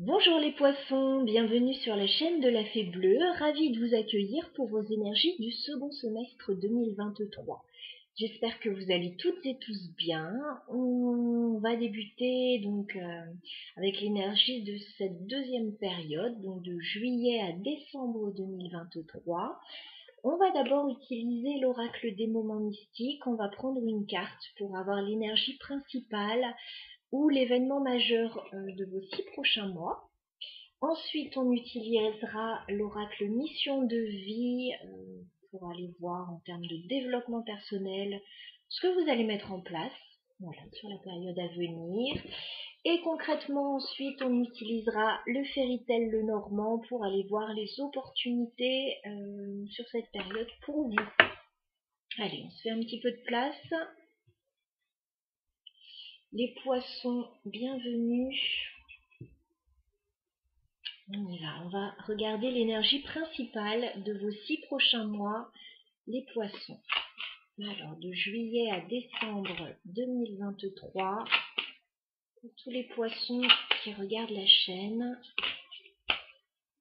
Bonjour les poissons, bienvenue sur la chaîne de la Fée Bleue, ravie de vous accueillir pour vos énergies du second semestre 2023. J'espère que vous allez toutes et tous bien. On va débuter donc avec l'énergie de cette deuxième période, donc de juillet à décembre 2023. On va d'abord utiliser l'oracle des moments mystiques. On va prendre une carte pour avoir l'énergie principale ou l'événement majeur de vos 6 prochains mois. Ensuite, on utilisera l'oracle mission de vie pour aller voir en termes de développement personnel ce que vous allez mettre en place sur la période à venir. Et concrètement, ensuite, on utilisera le fairy-tale le normand pour aller voir les opportunités sur cette période pour vous. Allez, on se fait un petit peu de place. Les poissons, bienvenue. On y va, on va regarder l'énergie principale de vos 6 prochains mois, les poissons. Alors, de juillet à décembre 2023, pour tous les poissons qui regardent la chaîne.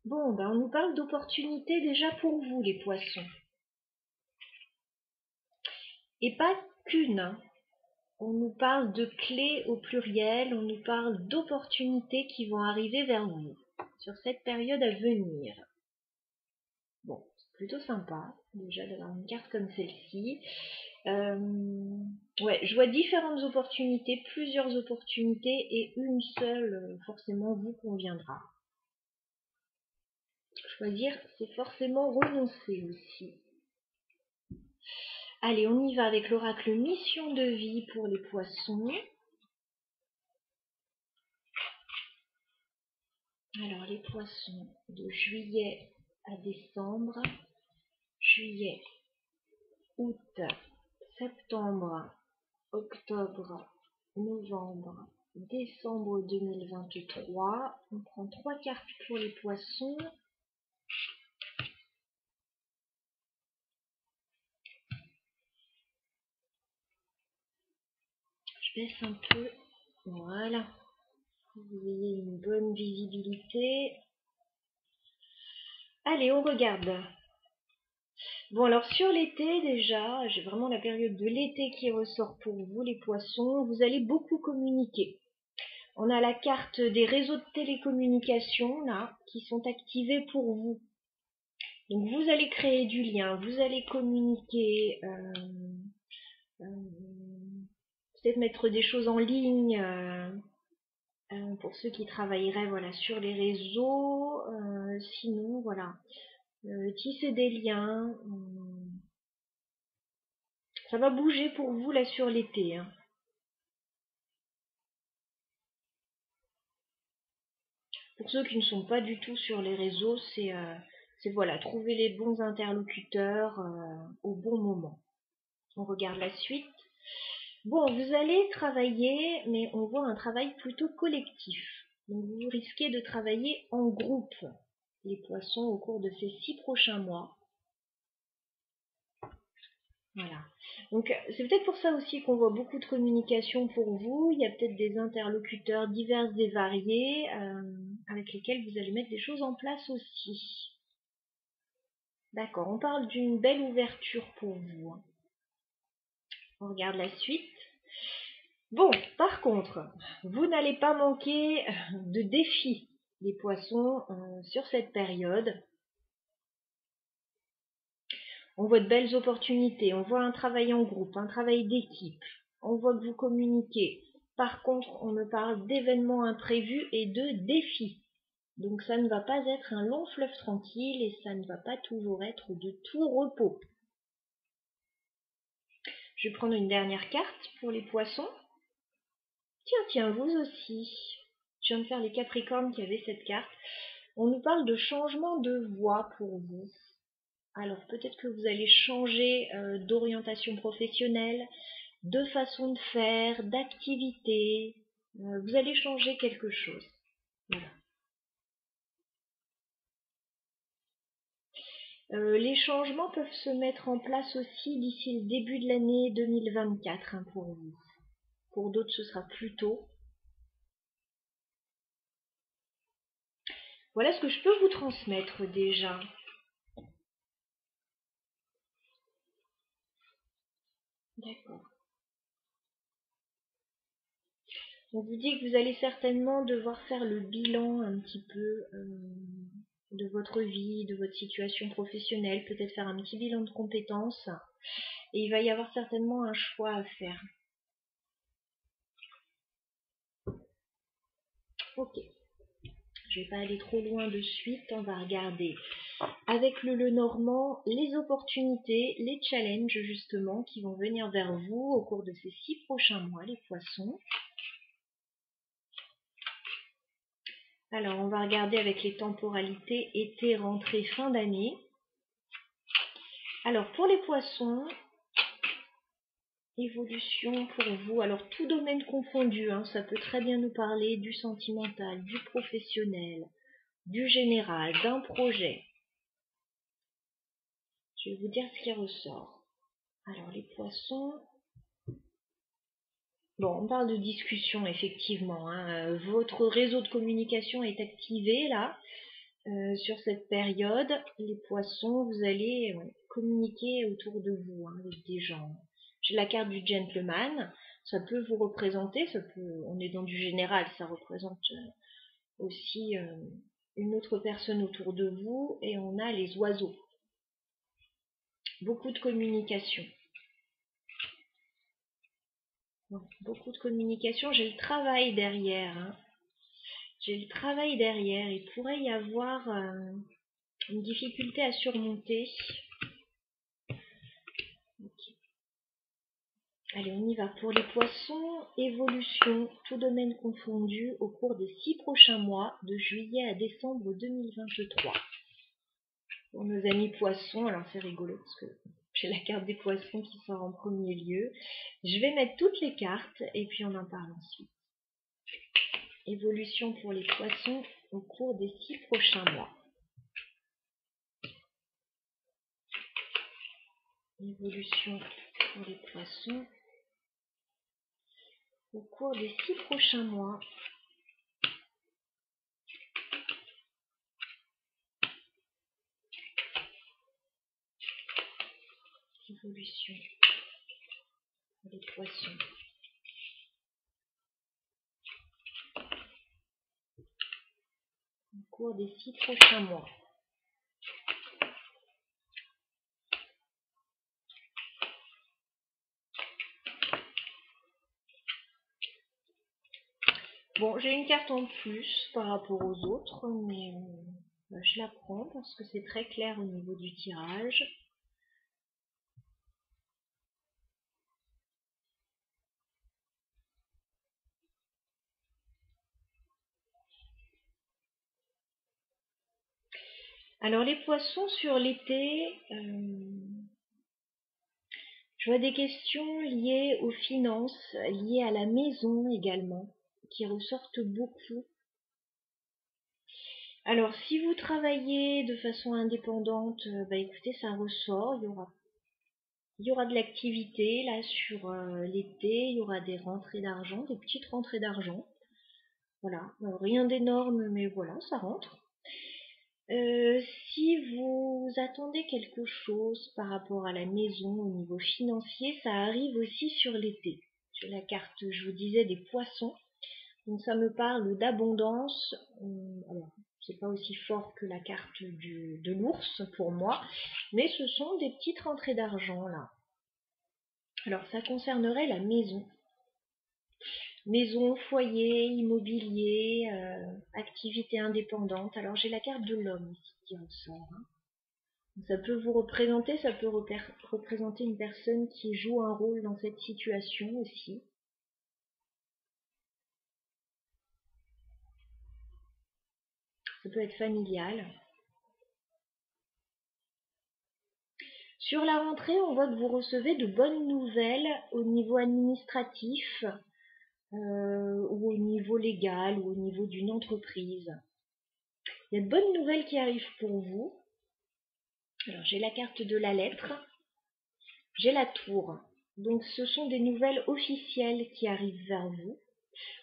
Bon, on nous parle d'opportunités déjà pour vous, les poissons. Et pas qu'une. On nous parle de clés au pluriel, on nous parle d'opportunités qui vont arriver vers vous sur cette période à venir. Bon, c'est plutôt sympa déjà d'avoir une carte comme celle-ci. Ouais, je vois différentes opportunités, plusieurs opportunités et une seule forcément vous conviendra. Choisir, c'est forcément renoncer aussi. Allez, on y va avec l'oracle mission de vie pour les poissons. Alors, les poissons de juillet à décembre, juillet, août, septembre, octobre, novembre, décembre 2023. On prend 3 cartes pour les poissons. Je baisse un peu. Voilà. Vous ayez une bonne visibilité. Allez, on regarde. Bon, alors sur l'été déjà, j'ai vraiment la période de l'été qui ressort pour vous les poissons. Vous allez beaucoup communiquer. On a la carte des réseaux de télécommunications là qui sont activés pour vous. Donc vous allez créer du lien, vous allez communiquer, peut-être mettre des choses en ligne pour ceux qui travailleraient sur les réseaux. Sinon voilà, tisser des liens. Ça va bouger pour vous là sur l'été. Hein. Pour ceux qui ne sont pas du tout sur les réseaux, c'est voilà, trouver les bons interlocuteurs au bon moment. On regarde la suite. Bon, vous allez travailler, mais on voit un travail plutôt collectif. Donc vous risquez de travailler en groupe, les poissons, au cours de ces 6 prochains mois. Voilà. Donc c'est peut-être pour ça aussi qu'on voit beaucoup de communication pour vous. Il y a peut-être des interlocuteurs divers et variés avec lesquels vous allez mettre des choses en place aussi. D'accord, on parle d'une belle ouverture pour vous. On regarde la suite. Bon, par contre, vous n'allez pas manquer de défis, les poissons, sur cette période. On voit de belles opportunités, on voit un travail en groupe, un travail d'équipe, on voit que vous communiquez. Par contre, on me parle d'événements imprévus et de défis. Donc ça ne va pas être un long fleuve tranquille et ça ne va pas toujours être de tout repos. Je vais prendre une dernière carte pour les poissons. Tiens, vous aussi. Je viens de faire les Capricornes qui avaient cette carte. On nous parle de changement de voie pour vous. Alors peut-être que vous allez changer d'orientation professionnelle, de façon de faire, d'activité. Vous allez changer quelque chose. Voilà. Les changements peuvent se mettre en place aussi d'ici le début de l'année 2024 pour vous. Pour d'autres, ce sera plus tôt. Voilà ce que je peux vous transmettre déjà. D'accord. On vous dit que vous allez certainement devoir faire le bilan un petit peu de votre vie, de votre situation professionnelle, peut-être faire un petit bilan de compétences. Et il va y avoir certainement un choix à faire. Ok. Je ne vais pas aller trop loin de suite, on va regarder avec le Lenormand les opportunités, les challenges justement qui vont venir vers vous au cours de ces 6 prochains mois, les poissons. Alors on va regarder avec les temporalités été, rentrée, fin d'année. Alors pour les poissons, évolution pour vous, alors tout domaine confondu, hein, ça peut très bien nous parler du sentimental, du professionnel, du général, d'un projet. Je vais vous dire ce qui ressort. Alors les poissons, bon, on parle de discussion effectivement, hein. Votre réseau de communication est activé là, sur cette période. Les poissons, vous allez communiquer autour de vous, hein, avec des gens. J'ai la carte du gentleman, ça peut vous représenter, on est dans du général, ça représente aussi une autre personne autour de vous, et on a les oiseaux. Beaucoup de communication. Beaucoup de communication, j'ai le travail derrière. Hein. J'ai le travail derrière. Il pourrait y avoir une difficulté à surmonter. Okay. Allez, on y va. Pour les poissons, évolution, tout domaine confondu, au cours des 6 prochains mois, de juillet à décembre 2023. Pour nos amis poissons, alors c'est rigolo parce que j'ai la carte des poissons qui sort en premier lieu. Je vais mettre toutes les cartes et puis on en parle ensuite. Évolution pour les poissons au cours des 6 prochains mois. Évolution pour les poissons au cours des 6 prochains mois. Évolution pour les poissons. Au cours des 6 prochains mois. Bon, j'ai une carte en plus par rapport aux autres, mais je la prends parce que c'est très clair au niveau du tirage. Alors les poissons sur l'été, je vois des questions liées aux finances, liées à la maison également, qui ressortent beaucoup. Alors si vous travaillez de façon indépendante, écoutez, ça ressort, il y aura de l'activité là sur l'été, il y aura des rentrées d'argent, des petites rentrées d'argent. Voilà, rien d'énorme, mais voilà, ça rentre. Si vous attendez quelque chose par rapport à la maison au niveau financier, ça arrive aussi sur l'été. Sur la carte, je vous disais, des poissons. Donc ça me parle d'abondance. Alors, c'est pas aussi fort que la carte de l'ours pour moi, mais ce sont des petites rentrées d'argent là. Alors ça concernerait la maison. Maison, foyer, immobilier, activité indépendante. Alors j'ai la carte de l'homme ici qui ressort. Hein. Ça peut vous représenter, ça peut représenter une personne qui joue un rôle dans cette situation aussi. Ça peut être familial. Sur la rentrée, on voit que vous recevez de bonnes nouvelles au niveau administratif ou au niveau légal ou au niveau d'une entreprise. Il y a de bonnes nouvelles qui arrivent pour vous. Alors j'ai la carte de la lettre, j'ai la tour. Donc ce sont des nouvelles officielles qui arrivent vers vous.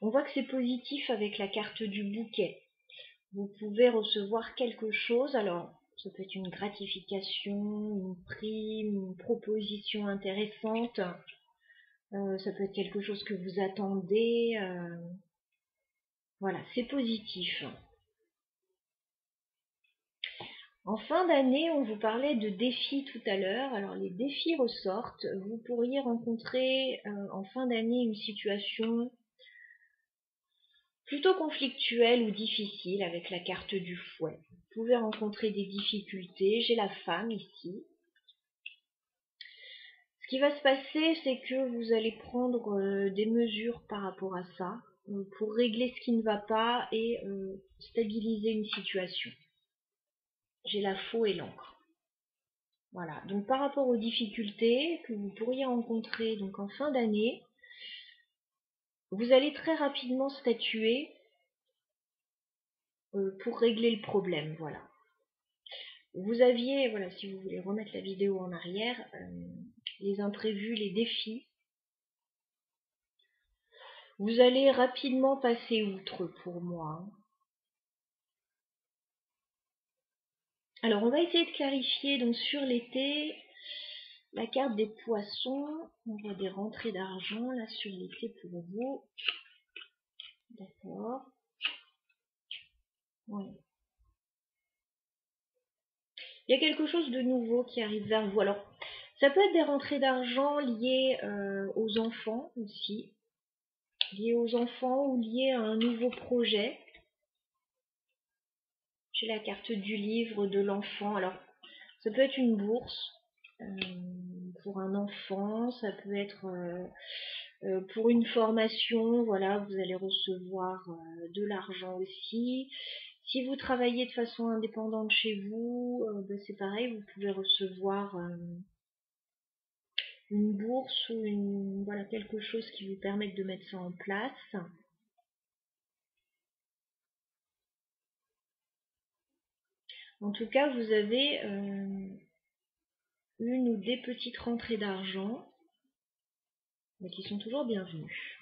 On voit que c'est positif avec la carte du bouquet. Vous pouvez recevoir quelque chose, alors ça peut être une gratification, une prime, une proposition intéressante, ça peut être quelque chose que vous attendez, voilà, c'est positif. En fin d'année, on vous parlait de défis tout à l'heure. Alors les défis ressortent. Vous pourriez rencontrer en fin d'année une situation plutôt conflictuelle ou difficile avec la carte du fouet. Vous pouvez rencontrer des difficultés. J'ai la femme ici. Ce qui va se passer, c'est que vous allez prendre des mesures par rapport à ça pour régler ce qui ne va pas et stabiliser une situation. J'ai la faux et l'encre. Voilà, donc par rapport aux difficultés que vous pourriez rencontrer donc en fin d'année, vous allez très rapidement statuer pour régler le problème, voilà. Vous aviez, voilà, si vous voulez remettre la vidéo en arrière, les imprévus, les défis. Vous allez rapidement passer outre pour moi. Alors on va essayer de clarifier donc sur l'été, la carte des poissons, on voit des rentrées d'argent là sur l'été pour vous. D'accord. Ouais. Il y a quelque chose de nouveau qui arrive vers vous. Alors, ça peut être des rentrées d'argent liées aux enfants aussi, liées aux enfants ou liées à un nouveau projet. J'ai la carte du livre de l'enfant. Alors, ça peut être une bourse pour un enfant, ça peut être pour une formation, voilà, vous allez recevoir de l'argent aussi. Si vous travaillez de façon indépendante chez vous, c'est pareil, vous pouvez recevoir une bourse ou voilà, quelque chose qui vous permette de mettre ça en place. En tout cas, vous avez une ou des petites rentrées d'argent, mais qui sont toujours bienvenues.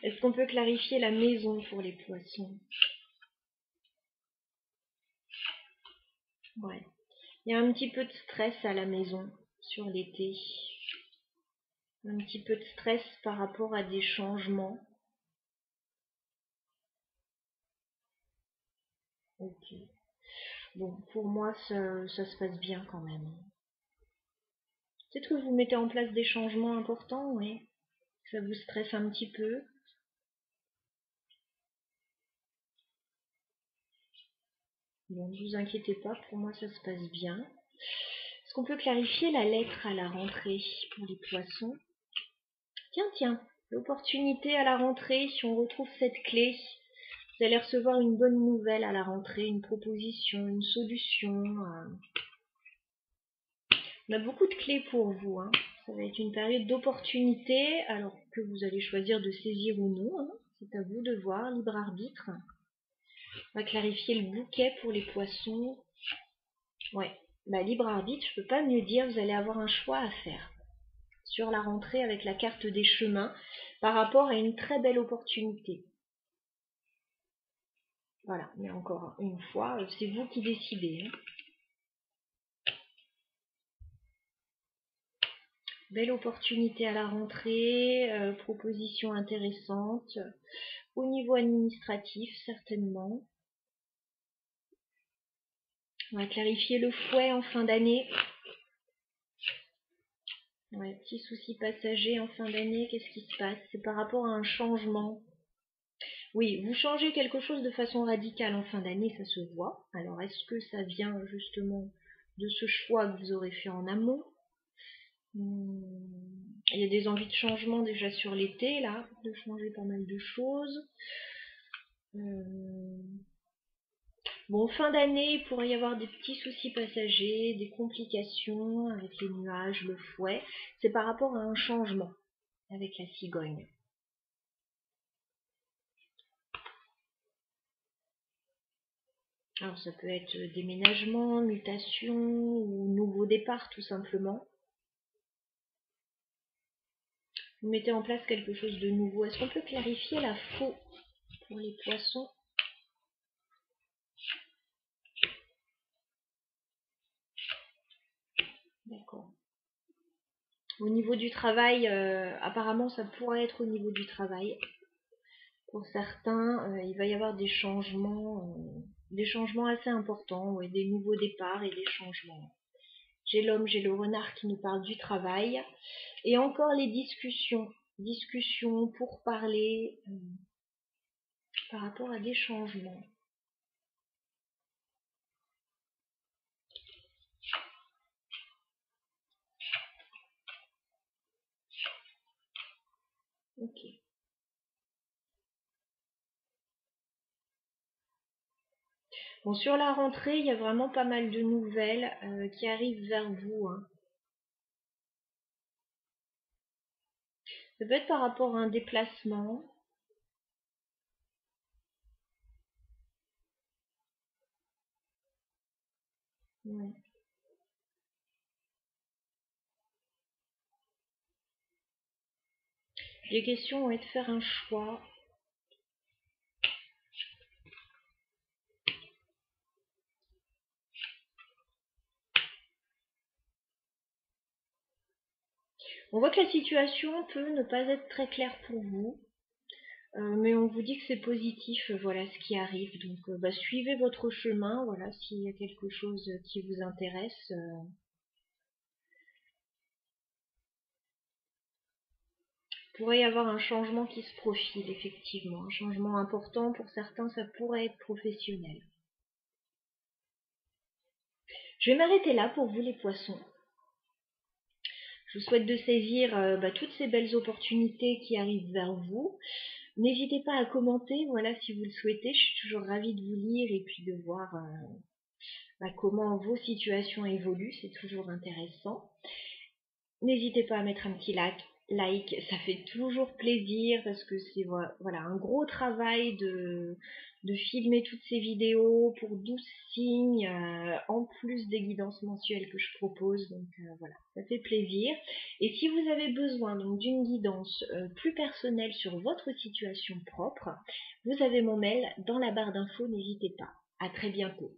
Est-ce qu'on peut clarifier la maison pour les poissons? Ouais. Il y a un petit peu de stress à la maison sur l'été. Un petit peu de stress par rapport à des changements. Ok. Bon, pour moi, ça se passe bien quand même. Peut-être que vous mettez en place des changements importants, oui. Ça vous stresse un petit peu. Bon, ne vous inquiétez pas, pour moi ça se passe bien. Est-ce qu'on peut clarifier la lettre à la rentrée pour les poissons? Tiens, l'opportunité à la rentrée, si on retrouve cette clé, vous allez recevoir une bonne nouvelle à la rentrée, une proposition, une solution. On a beaucoup de clés pour vous, hein. Ça va être une période d'opportunité, alors que vous allez choisir de saisir ou non, hein. C'est à vous de voir, libre arbitre. On va clarifier le bouquet pour les poissons. Ouais, libre arbitre, je peux pas mieux dire, vous allez avoir un choix à faire sur la rentrée avec la carte des chemins par rapport à une très belle opportunité. Voilà, mais encore une fois, c'est vous qui décidez, hein. Belle opportunité à la rentrée, proposition intéressante, au niveau administratif certainement. On va clarifier le fouet en fin d'année. Ouais, petit souci passager en fin d'année, qu'est-ce qui se passe? C'est par rapport à un changement. Oui, vous changez quelque chose de façon radicale en fin d'année, ça se voit. Alors, est-ce que ça vient justement de ce choix que vous aurez fait en amont? Il y a des envies de changement déjà sur l'été, là, de changer pas mal de choses. Bon, fin d'année, il pourrait y avoir des petits soucis passagers, des complications avec les nuages, le fouet. C'est par rapport à un changement avec la cigogne. Alors ça peut être déménagement, mutation ou nouveau départ tout simplement. Vous mettez en place quelque chose de nouveau. Est-ce qu'on peut clarifier la faux pour les poissons? Au niveau du travail, apparemment ça pourrait être au niveau du travail. Pour certains, il va y avoir des changements assez importants, ouais, des nouveaux départs et des changements. J'ai l'homme, j'ai le renard qui nous parle du travail. Et encore les discussions pour parler par rapport à des changements. Ok. Bon, sur la rentrée, il y a vraiment pas mal de nouvelles qui arrivent vers vous, hein. Ça peut être par rapport à un déplacement. Ouais. Les questions vont être de faire un choix. On voit que la situation peut ne pas être très claire pour vous, mais on vous dit que c'est positif, voilà ce qui arrive. Donc suivez votre chemin, voilà, s'il y a quelque chose qui vous intéresse. Pourrait y avoir un changement qui se profile, effectivement. Un changement important, pour certains, ça pourrait être professionnel. Je vais m'arrêter là pour vous les poissons. Je vous souhaite de saisir toutes ces belles opportunités qui arrivent vers vous. N'hésitez pas à commenter, voilà, si vous le souhaitez. Je suis toujours ravie de vous lire et puis de voir comment vos situations évoluent. C'est toujours intéressant. N'hésitez pas à mettre un petit like, ça fait toujours plaisir parce que c'est voilà, un gros travail de filmer toutes ces vidéos pour 12 signes, en plus des guidances mensuelles que je propose. Donc voilà, ça fait plaisir. Et si vous avez besoin donc d'une guidance plus personnelle sur votre situation propre, vous avez mon mail dans la barre d'infos, n'hésitez pas. À très bientôt.